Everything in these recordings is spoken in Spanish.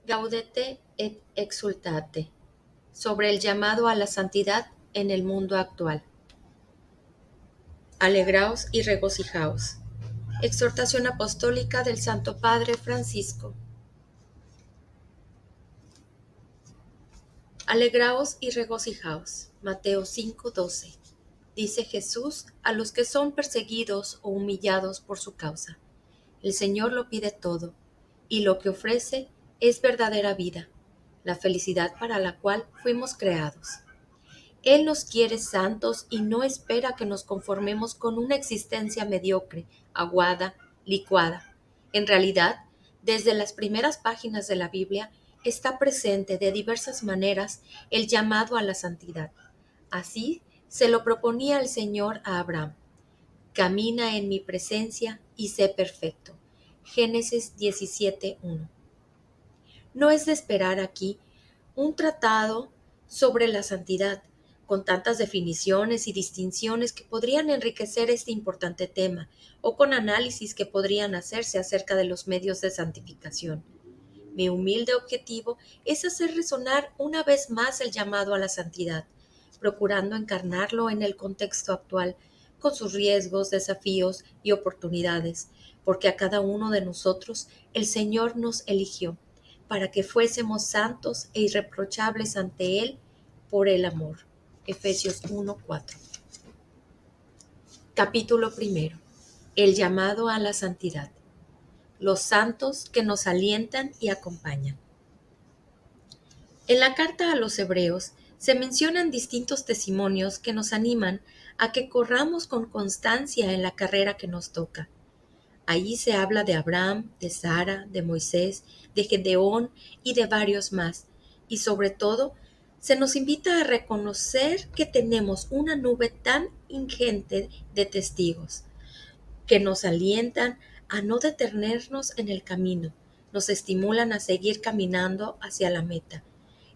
Gaudete et exultate, sobre el llamado a la santidad en el mundo actual. Alegraos y regocijaos. Exhortación apostólica del Santo Padre Francisco. Alegraos y regocijaos. Mateo 5:12. Dice Jesús a los que son perseguidos o humillados por su causa. El Señor lo pide todo, y lo que ofrece es verdadera vida, la felicidad para la cual fuimos creados. Él nos quiere santos y no espera que nos conformemos con una existencia mediocre, aguada, licuada. En realidad, desde las primeras páginas de la Biblia está presente de diversas maneras el llamado a la santidad. Así se lo proponía el Señor a Abraham. Camina en mi presencia y sé perfecto. Génesis 17:1. No es de esperar aquí un tratado sobre la santidad, con tantas definiciones y distinciones que podrían enriquecer este importante tema, o con análisis que podrían hacerse acerca de los medios de santificación. Mi humilde objetivo es hacer resonar una vez más el llamado a la santidad, procurando encarnarlo en el contexto actual, con sus riesgos, desafíos y oportunidades, porque a cada uno de nosotros el Señor nos eligió para que fuésemos santos e irreprochables ante Él por el amor. Efesios 1:4. Capítulo primero. El llamado a la santidad. Los santos que nos alientan y acompañan. En la carta a los Hebreos se mencionan distintos testimonios que nos animan a que corramos con constancia en la carrera que nos toca. Allí se habla de Abraham, de Sara, de Moisés, de Gedeón y de varios más. Y sobre todo, se nos invita a reconocer que tenemos una nube tan ingente de testigos que nos alientan a no detenernos en el camino, nos estimulan a seguir caminando hacia la meta.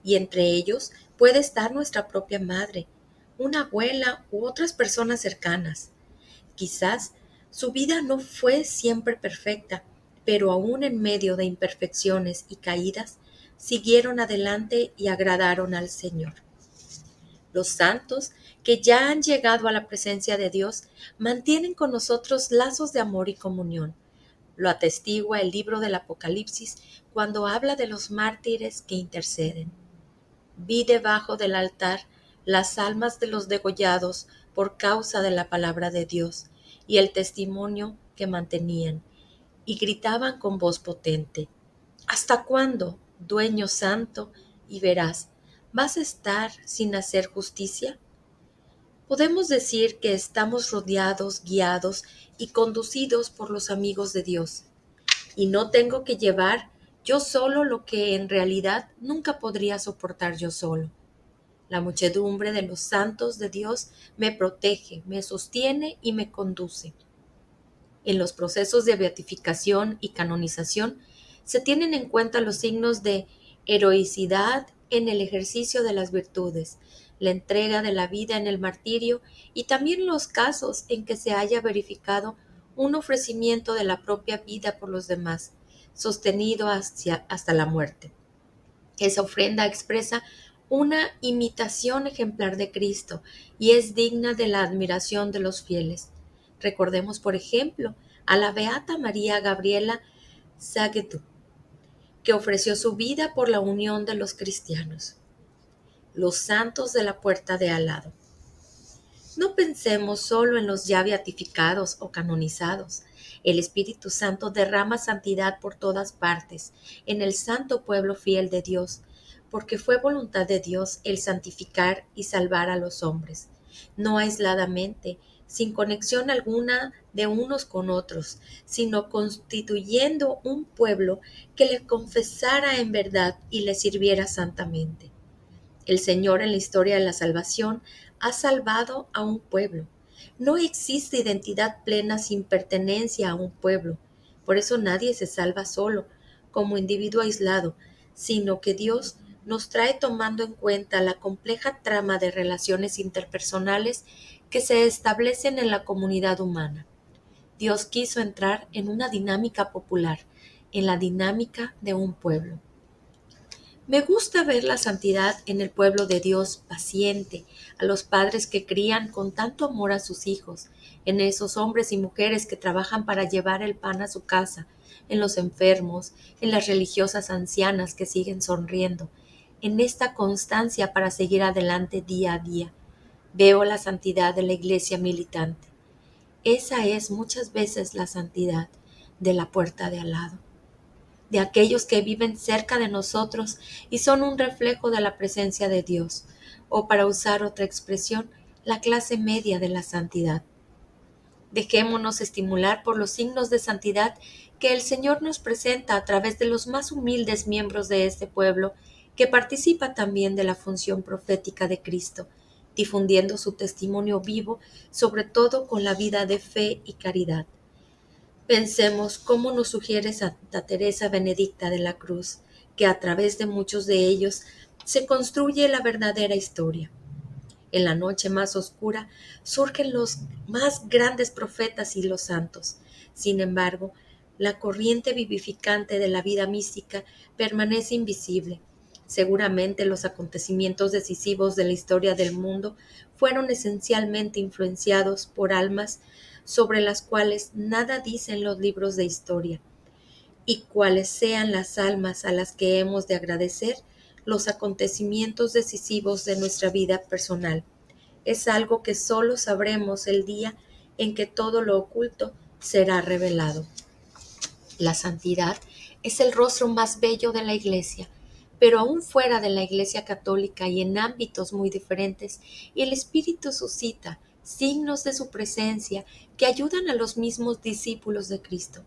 Y entre ellos puede estar nuestra propia madre, una abuela u otras personas cercanas. Quizás su vida no fue siempre perfecta, pero aún en medio de imperfecciones y caídas, siguieron adelante y agradaron al Señor. Los santos que ya han llegado a la presencia de Dios mantienen con nosotros lazos de amor y comunión. Lo atestigua el libro del Apocalipsis cuando habla de los mártires que interceden. Vi debajo del altar las almas de los degollados por causa de la palabra de Dios y el testimonio que mantenían, y gritaban con voz potente: ¿Hasta cuándo, dueño santo y veraz, vas a estar sin hacer justicia? Podemos decir que estamos rodeados, guiados y conducidos por los amigos de Dios, y no tengo que llevar yo solo lo que en realidad nunca podría soportar yo solo. La muchedumbre de los santos de Dios me protege, me sostiene y me conduce. En los procesos de beatificación y canonización se tienen en cuenta los signos de heroicidad en el ejercicio de las virtudes, la entrega de la vida en el martirio y también los casos en que se haya verificado un ofrecimiento de la propia vida por los demás, sostenido hasta la muerte. Esa ofrenda expresa una imitación ejemplar de Cristo y es digna de la admiración de los fieles. Recordemos, por ejemplo, a la beata María Gabriela Sagedu, que ofreció su vida por la unión de los cristianos. Los santos de la puerta de al lado. No pensemos solo en los ya beatificados o canonizados. El Espíritu Santo derrama santidad por todas partes, en el santo pueblo fiel de Dios, porque fue voluntad de Dios el santificar y salvar a los hombres, no aisladamente, sin conexión alguna de unos con otros, sino constituyendo un pueblo que le confesara en verdad y le sirviera santamente. El Señor en la historia de la salvación ha salvado a un pueblo. No existe identidad plena sin pertenencia a un pueblo. Por eso nadie se salva solo, como individuo aislado, sino que Dios nos trae tomando en cuenta la compleja trama de relaciones interpersonales que se establecen en la comunidad humana. Dios quiso entrar en una dinámica popular, en la dinámica de un pueblo. Me gusta ver la santidad en el pueblo de Dios paciente, a los padres que crían con tanto amor a sus hijos, en esos hombres y mujeres que trabajan para llevar el pan a su casa, en los enfermos, en las religiosas ancianas que siguen sonriendo, en esta constancia para seguir adelante día a día. Veo la santidad de la iglesia militante. Esa es muchas veces la santidad de la puerta de al lado, de aquellos que viven cerca de nosotros y son un reflejo de la presencia de Dios, o para usar otra expresión, la clase media de la santidad. Dejémonos estimular por los signos de santidad que el Señor nos presenta a través de los más humildes miembros de este pueblo, que participa también de la función profética de Cristo, difundiendo su testimonio vivo, sobre todo con la vida de fe y caridad. Pensemos cómo nos sugiere Santa Teresa Benedicta de la Cruz, que a través de muchos de ellos se construye la verdadera historia. En la noche más oscura surgen los más grandes profetas y los santos. Sin embargo, la corriente vivificante de la vida mística permanece invisible. Seguramente los acontecimientos decisivos de la historia del mundo fueron esencialmente influenciados por almas sobre las cuales nada dicen los libros de historia, y cuáles sean las almas a las que hemos de agradecer los acontecimientos decisivos de nuestra vida personal. Es algo que solo sabremos el día en que todo lo oculto será revelado. La santidad es el rostro más bello de la Iglesia, pero aún fuera de la Iglesia católica y en ámbitos muy diferentes, el Espíritu suscita signos de su presencia que ayudan a los mismos discípulos de Cristo.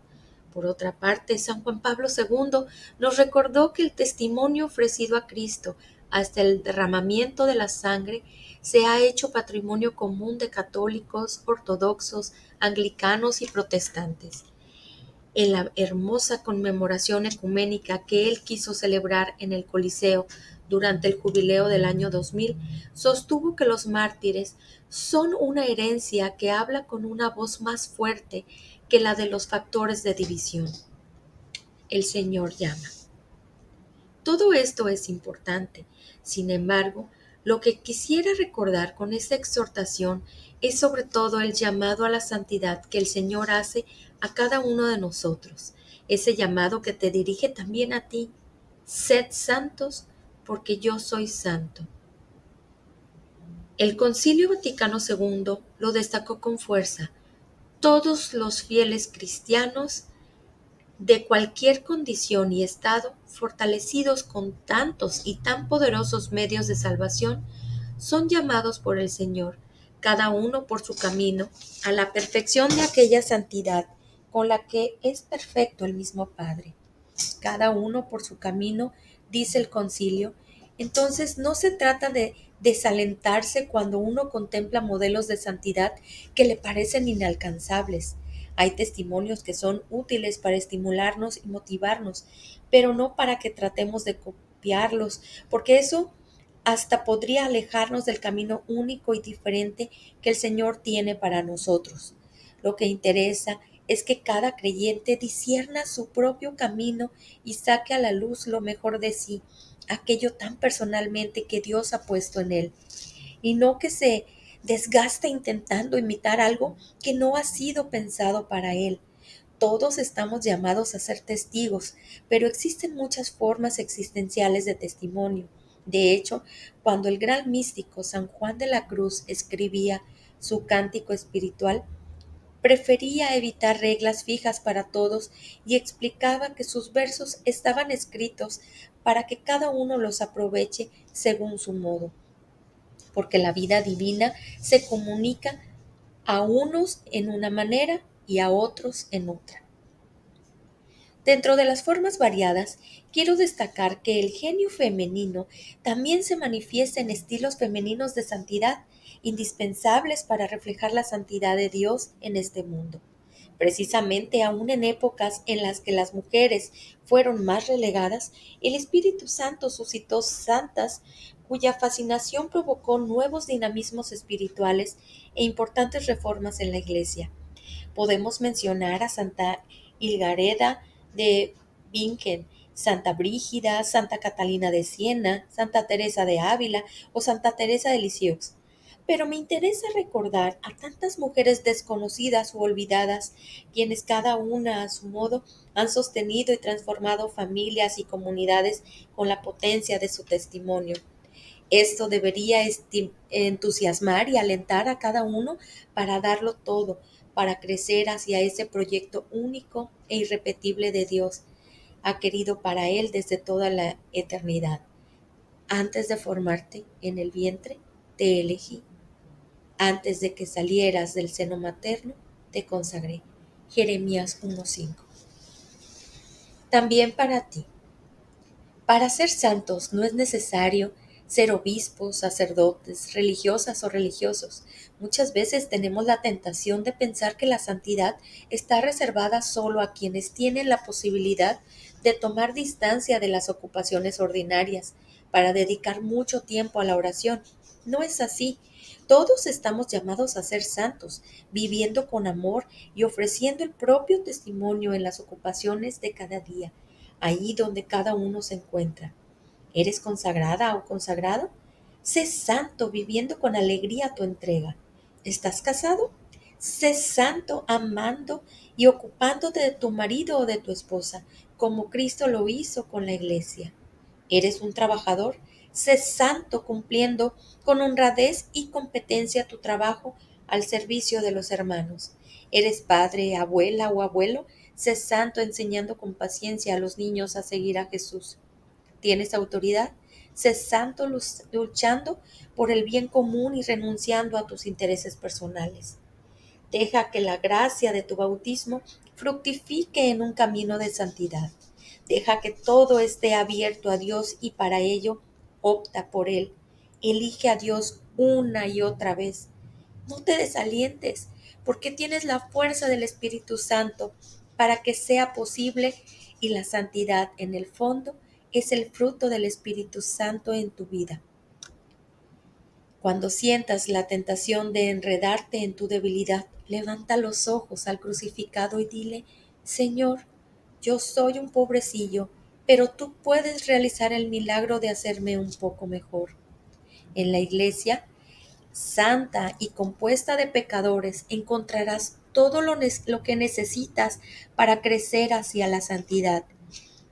Por otra parte, San Juan Pablo II nos recordó que el testimonio ofrecido a Cristo hasta el derramamiento de la sangre se ha hecho patrimonio común de católicos, ortodoxos, anglicanos y protestantes. En la hermosa conmemoración ecuménica que él quiso celebrar en el Coliseo durante el jubileo del año 2000, sostuvo que los mártires son una herencia que habla con una voz más fuerte que la de los factores de división. El Señor llama. Todo esto es importante. Sin embargo, lo que quisiera recordar con esta exhortación es sobre todo el llamado a la santidad que el Señor hace a cada uno de nosotros. Ese llamado que te dirige también a ti. Sed santos porque yo soy santo. El Concilio Vaticano II lo destacó con fuerza. Todos los fieles cristianos de cualquier condición y estado, fortalecidos con tantos y tan poderosos medios de salvación, son llamados por el Señor, cada uno por su camino, a la perfección de aquella santidad con la que es perfecto el mismo Padre. Cada uno por su camino, dice el concilio. Entonces no se trata de desalentarse cuando uno contempla modelos de santidad que le parecen inalcanzables. Hay testimonios que son útiles para estimularnos y motivarnos, pero no para que tratemos de copiarlos, porque eso hasta podría alejarnos del camino único y diferente que el Señor tiene para nosotros. Lo que interesa es que cada creyente discierna su propio camino y saque a la luz lo mejor de sí, aquello tan personalmente que Dios ha puesto en él, y no que se desgaste intentando imitar algo que no ha sido pensado para él. Todos estamos llamados a ser testigos, pero existen muchas formas existenciales de testimonio. De hecho, cuando el gran místico San Juan de la Cruz escribía su cántico espiritual, prefería evitar reglas fijas para todos y explicaba que sus versos estaban escritos para que cada uno los aproveche según su modo, porque la vida divina se comunica a unos en una manera y a otros en otra. Dentro de las formas variadas, quiero destacar que el genio femenino también se manifiesta en estilos femeninos de santidad, indispensables para reflejar la santidad de Dios en este mundo. Precisamente aún en épocas en las que las mujeres fueron más relegadas, el Espíritu Santo suscitó santas cuya fascinación provocó nuevos dinamismos espirituales e importantes reformas en la Iglesia. Podemos mencionar a Santa Hilgareda de Bingen, Santa Brígida, Santa Catalina de Siena, Santa Teresa de Ávila o Santa Teresa de Lisieux. Pero me interesa recordar a tantas mujeres desconocidas u olvidadas, quienes cada una a su modo han sostenido y transformado familias y comunidades con la potencia de su testimonio. Esto debería entusiasmar y alentar a cada uno para darlo todo, para crecer hacia ese proyecto único e irrepetible de Dios, ha querido para él desde toda la eternidad. Antes de formarte en el vientre, te elegí. Antes de que salieras del seno materno, te consagré. Jeremías 1:5. También para ti. Para ser santos no es necesario ser obispos, sacerdotes, religiosas o religiosos. Muchas veces tenemos la tentación de pensar que la santidad está reservada solo a quienes tienen la posibilidad de tomar distancia de las ocupaciones ordinarias para dedicar mucho tiempo a la oración. No es así. Todos estamos llamados a ser santos, viviendo con amor y ofreciendo el propio testimonio en las ocupaciones de cada día, ahí donde cada uno se encuentra. ¿Eres consagrada o consagrado? Sé santo viviendo con alegría tu entrega. ¿Estás casado? Sé santo amando y ocupándote de tu marido o de tu esposa, como Cristo lo hizo con la iglesia. ¿Eres un trabajador? Sé santo cumpliendo con honradez y competencia tu trabajo al servicio de los hermanos. ¿Eres padre, abuela o abuelo? Sé santo enseñando con paciencia a los niños a seguir a Jesús. ¿Tienes autoridad? Sé santo luchando por el bien común y renunciando a tus intereses personales. Deja que la gracia de tu bautismo fructifique en un camino de santidad. Deja que todo esté abierto a Dios y para ello opta por Él. Elige a Dios una y otra vez. No te desalientes, porque tienes la fuerza del Espíritu Santo para que sea posible, y la santidad en el fondo es el fruto del Espíritu Santo en tu vida. Cuando sientas la tentación de enredarte en tu debilidad, levanta los ojos al crucificado y dile: Señor, yo soy un pobrecillo, pero tú puedes realizar el milagro de hacerme un poco mejor. En la iglesia santa y compuesta de pecadores, encontrarás todo lo que necesitas para crecer hacia la santidad.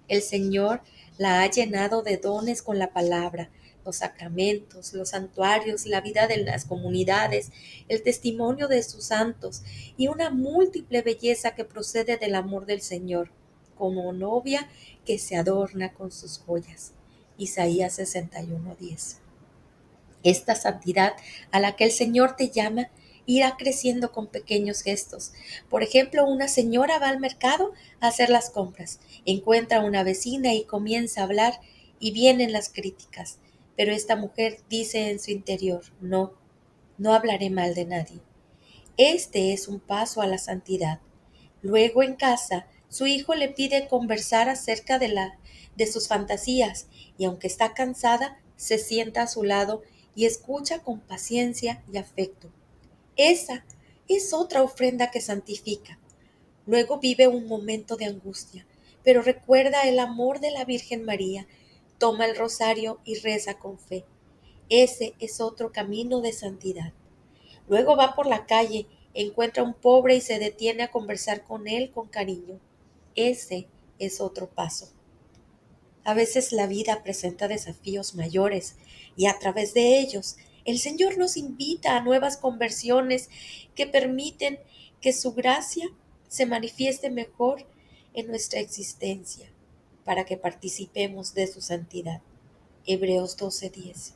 El Señor la ha llenado de dones con la palabra, los sacramentos, los santuarios, la vida de las comunidades, el testimonio de sus santos y una múltiple belleza que procede del amor del Señor, como novia que se adorna con sus joyas. Isaías 61:10. Esta santidad a la que el Señor te llama irá creciendo con pequeños gestos. Por ejemplo, una señora va al mercado a hacer las compras, encuentra a una vecina y comienza a hablar, y vienen las críticas. Pero esta mujer dice en su interior: no, no hablaré mal de nadie. Este es un paso a la santidad. Luego en casa, su hijo le pide conversar acerca de sus fantasías, y aunque está cansada, se sienta a su lado y escucha con paciencia y afecto. Esa es otra ofrenda que santifica. Luego vive un momento de angustia, pero recuerda el amor de la Virgen María, toma el rosario y reza con fe. Ese es otro camino de santidad. Luego va por la calle, encuentra a un pobre y se detiene a conversar con él con cariño. Ese es otro paso. A veces la vida presenta desafíos mayores, y a través de ellos el Señor nos invita a nuevas conversiones que permiten que su gracia se manifieste mejor en nuestra existencia, para que participemos de su santidad. Hebreos 12:10.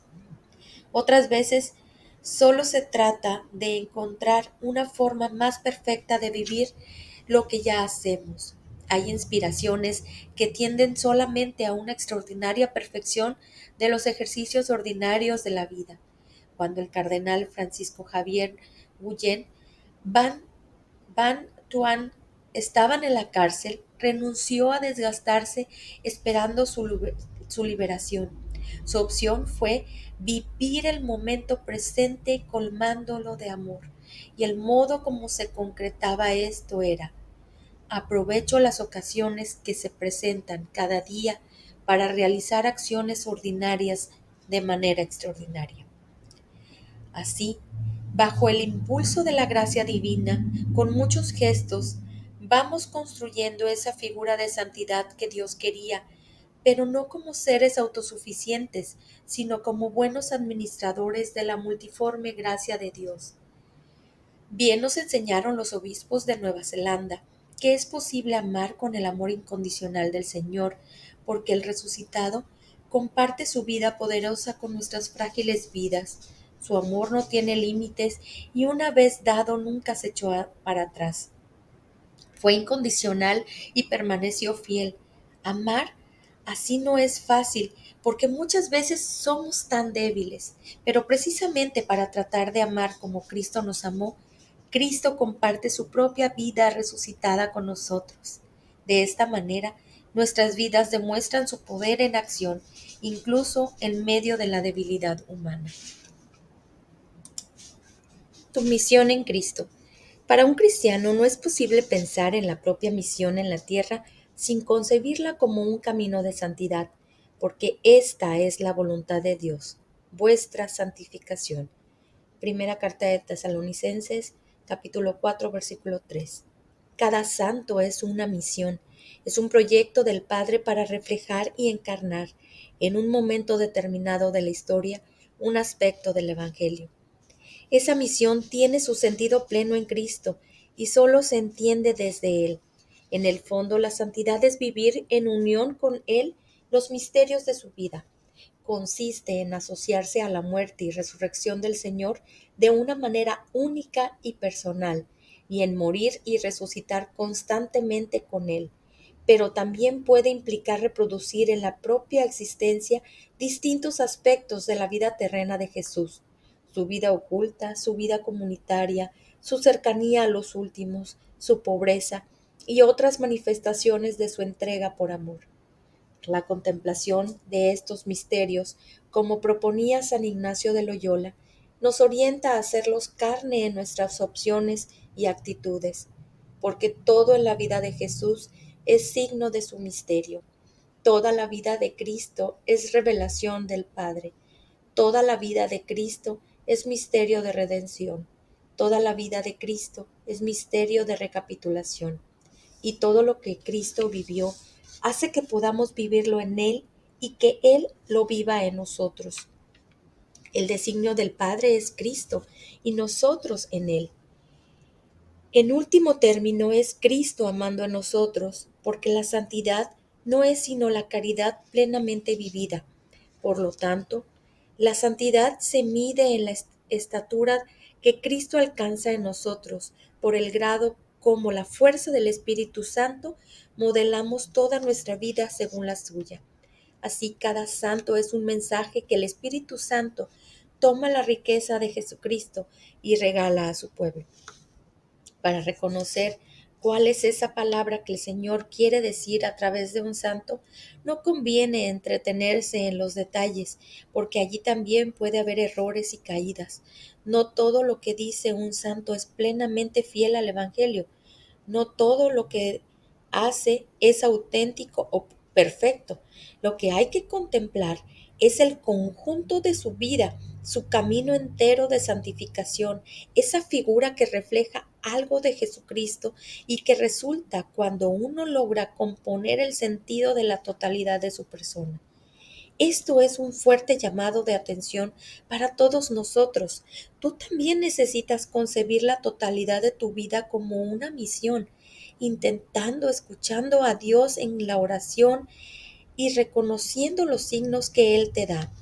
Otras veces solo se trata de encontrar una forma más perfecta de vivir lo que ya hacemos. Hay inspiraciones que tienden solamente a una extraordinaria perfección de los ejercicios ordinarios de la vida. Cuando el cardenal Francisco Javier Guillén Van, Van Tuan estaban en la cárcel, renunció a desgastarse esperando su liberación. Su opción fue vivir el momento presente colmándolo de amor, y el modo como se concretaba esto era: Aprovecho las ocasiones que se presentan cada día para realizar acciones ordinarias de manera extraordinaria. Así, bajo el impulso de la gracia divina, con muchos gestos, vamos construyendo esa figura de santidad que Dios quería, pero no como seres autosuficientes, sino como buenos administradores de la multiforme gracia de Dios. Bien nos enseñaron los obispos de Nueva Zelanda que es posible amar con el amor incondicional del Señor, porque el resucitado comparte su vida poderosa con nuestras frágiles vidas. Su amor no tiene límites y una vez dado nunca se echó para atrás. Fue incondicional y permaneció fiel. Amar así no es fácil, porque muchas veces somos tan débiles, pero precisamente para tratar de amar como Cristo nos amó, Cristo comparte su propia vida resucitada con nosotros. De esta manera, nuestras vidas demuestran su poder en acción, incluso en medio de la debilidad humana. Tu misión en Cristo. Para un cristiano no es posible pensar en la propia misión en la tierra sin concebirla como un camino de santidad, porque esta es la voluntad de Dios, vuestra santificación. Primera carta de Tesalonicenses, capítulo 4, versículo 3. Cada santo es una misión, es un proyecto del Padre para reflejar y encarnar en un momento determinado de la historia un aspecto del Evangelio. Esa misión tiene su sentido pleno en Cristo y solo se entiende desde Él. En el fondo, la santidad es vivir en unión con Él los misterios de su vida. Consiste en asociarse a la muerte y resurrección del Señor de una manera única y personal, y en morir y resucitar constantemente con Él. Pero también puede implicar reproducir en la propia existencia distintos aspectos de la vida terrena de Jesús, su vida oculta, su vida comunitaria, su cercanía a los últimos, su pobreza y otras manifestaciones de su entrega por amor. La contemplación de estos misterios, como proponía San Ignacio de Loyola, nos orienta a hacerlos carne en nuestras opciones y actitudes, porque todo en la vida de Jesús es signo de su misterio. Toda la vida de Cristo es revelación del Padre. Toda la vida de Cristo es misterio de redención. Toda la vida de Cristo es misterio de recapitulación. Y todo lo que Cristo vivió hace que podamos vivirlo en Él y que Él lo viva en nosotros. El designio del Padre es Cristo y nosotros en Él. En último término es Cristo amando a nosotros, porque la santidad no es sino la caridad plenamente vivida. Por lo tanto, la santidad se mide en la estatura que Cristo alcanza en nosotros, por el grado como la fuerza del Espíritu Santo modelamos toda nuestra vida según la suya. Así cada santo es un mensaje que el Espíritu Santo toma la riqueza de Jesucristo y regala a su pueblo. Para reconocer cuál es esa palabra que el Señor quiere decir a través de un santo, no conviene entretenerse en los detalles, porque allí también puede haber errores y caídas. No todo lo que dice un santo es plenamente fiel al Evangelio. No todo lo que hace es auténtico o perfecto. Lo que hay que contemplar es el conjunto de su vida, su camino entero de santificación, esa figura que refleja algo de Jesucristo y que resulta cuando uno logra componer el sentido de la totalidad de su persona. Esto es un fuerte llamado de atención para todos nosotros. Tú también necesitas concebir la totalidad de tu vida como una misión, intentando, escuchando a Dios en la oración y reconociendo los signos que Él te da.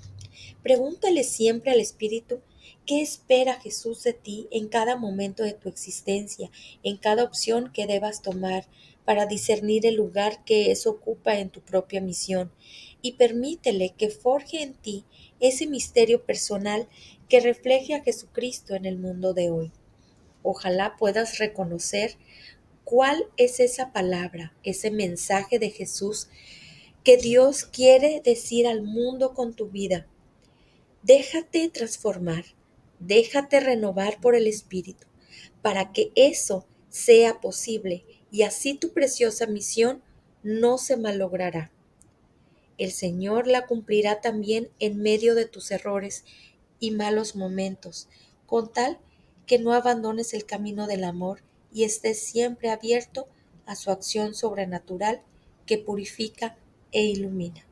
Pregúntale siempre al Espíritu qué espera Jesús de ti en cada momento de tu existencia, en cada opción que debas tomar para discernir el lugar que eso ocupa en tu propia misión, y permítele que forje en ti ese misterio personal que refleje a Jesucristo en el mundo de hoy. Ojalá puedas reconocer cuál es esa palabra, ese mensaje de Jesús que Dios quiere decir al mundo con tu vida. Déjate transformar, déjate renovar por el Espíritu, para que eso sea posible y así tu preciosa misión no se malogrará. El Señor la cumplirá también en medio de tus errores y malos momentos, con tal que no abandones el camino del amor y estés siempre abierto a su acción sobrenatural que purifica e ilumina.